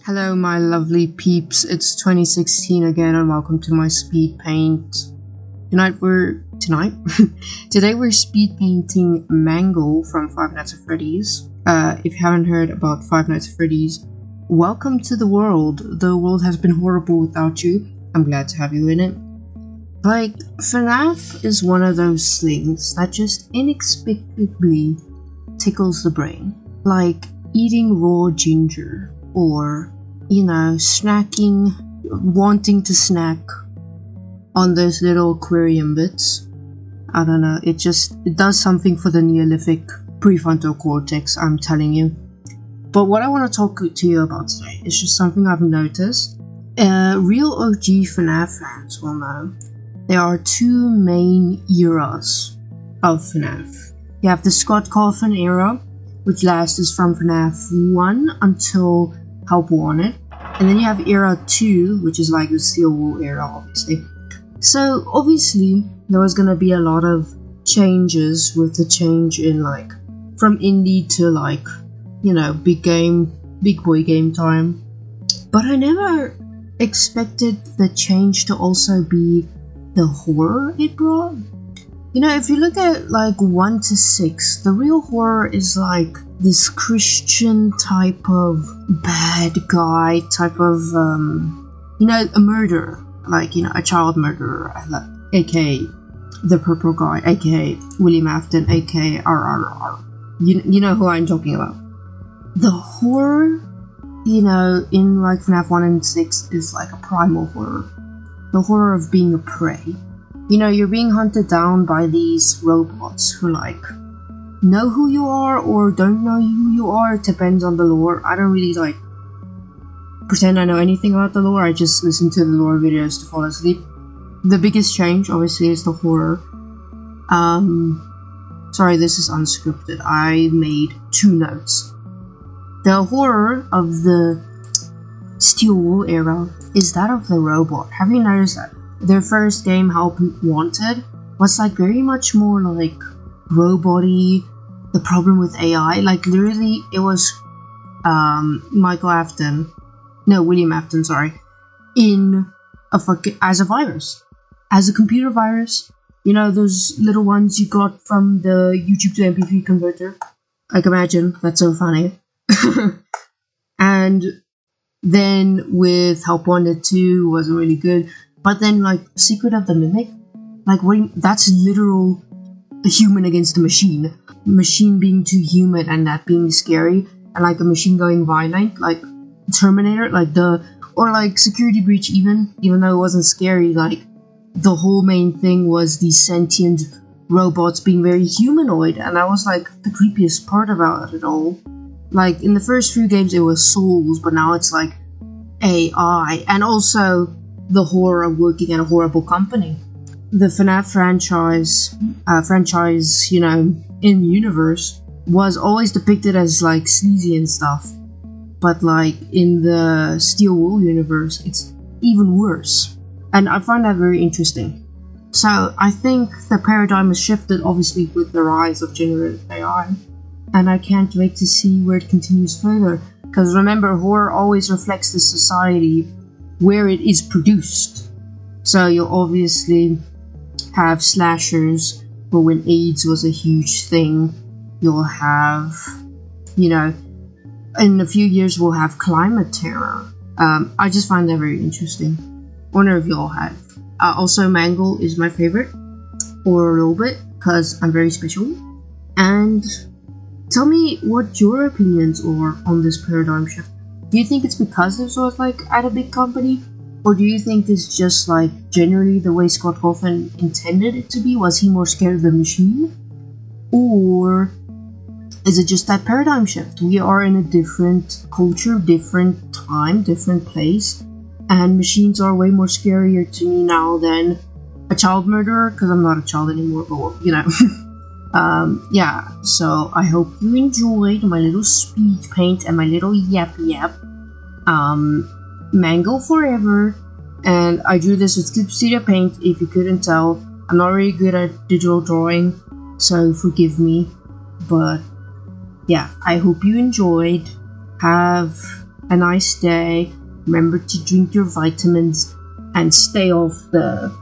Hello my lovely peeps, it's 2016 again and welcome to my speed paint. Today we're speed painting Mangle from Five Nights at Freddy's. If you haven't heard about Five Nights at Freddy's, welcome to the world. The world has been horrible without you. I'm glad to have you in it. Like, FNAF is one of those things that just inexplicably tickles the brain. Like eating raw ginger, or snacking, wanting to snack on those little aquarium bits. I don't know, it does something for the Neolithic prefrontal cortex, I'm telling you. But what I want to talk to you about today is just something I've noticed. Real OG FNAF fans will know there are two main eras of FNAF. You have the Scott Cawthon era, which lasts from FNAF 1 until Help Wanted. And then you have Era 2, which is like the Steel Wool era, obviously. So, obviously, there was gonna be a lot of changes with the change in, like, from indie to, like, big boy game time. But I never expected the change to also be the horror it brought. If you look at like 1 to 6, the real horror is like this Christian type of bad guy, type of, a murderer, like, a child murderer, aka the purple guy, aka William Afton, aka RRR. You know who I'm talking about. The horror, in like FNAF 1 and 6 is like a primal horror. The horror of being a prey. You're being hunted down by these robots who, like, know who you are or don't know who you are. It depends on the lore. I don't really, like, pretend I know anything about the lore. I just listen to the lore videos to fall asleep. The biggest change, obviously, is the horror. Sorry, this is unscripted. I made 2 notes. The horror of the Steel Wool era is that of the robot. Have you noticed that? Their first game, Help Wanted, was like very much more like robot-y, the problem with AI. Like literally, it was William Afton, as a virus, as a computer virus. Those little ones you got from the YouTube to MP3 converter. Like, imagine, that's so funny. And then with Help Wanted 2 wasn't really good. But then, like, Secret of the Mimic, like, that's literal human against a machine. Machine being too human and that being scary, and like a machine going violent, like Terminator, or like Security Breach even though it wasn't scary, like, the whole main thing was these sentient robots being very humanoid, and that was, like, the creepiest part about it all. Like, in the first few games it was souls, but now it's, like, AI, and also the horror of working at a horrible company. The FNAF franchise, in universe, was always depicted as, like, sleazy and stuff. But, like, in the Steel Wool universe, it's even worse. And I find that very interesting. So, I think the paradigm has shifted, obviously, with the rise of generative AI. And I can't wait to see where it continues further. Because remember, horror always reflects the society where it is produced. So you'll obviously have slashers, but when AIDS was a huge thing, you'll have, in a few years we'll have climate terror. I just find that very interesting. I wonder if y'all have. Also, Mangle is my favorite, or a little bit, because I'm very special. And tell me what your opinions are on this paradigm shift. Do you think it's because this was, like, at a big company? Or do you think it's just, like, generally the way Scott Cawthon intended it to be? Was he more scared of the machine? Or is it just that paradigm shift? We are in a different culture, different time, different place, and machines are way more scarier to me now than a child murderer, because I'm not a child anymore, but, Yeah, so I hope you enjoyed my little speed paint and my little yap yap. Mangle forever. And I drew this with Cube Studio Paint. If you couldn't tell, I'm not really good at digital drawing, so forgive me. But yeah, I hope you enjoyed. Have a nice day. Remember to drink your vitamins and stay off the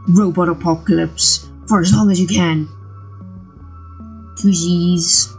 robot apocalypse for as long as you can. Fugees.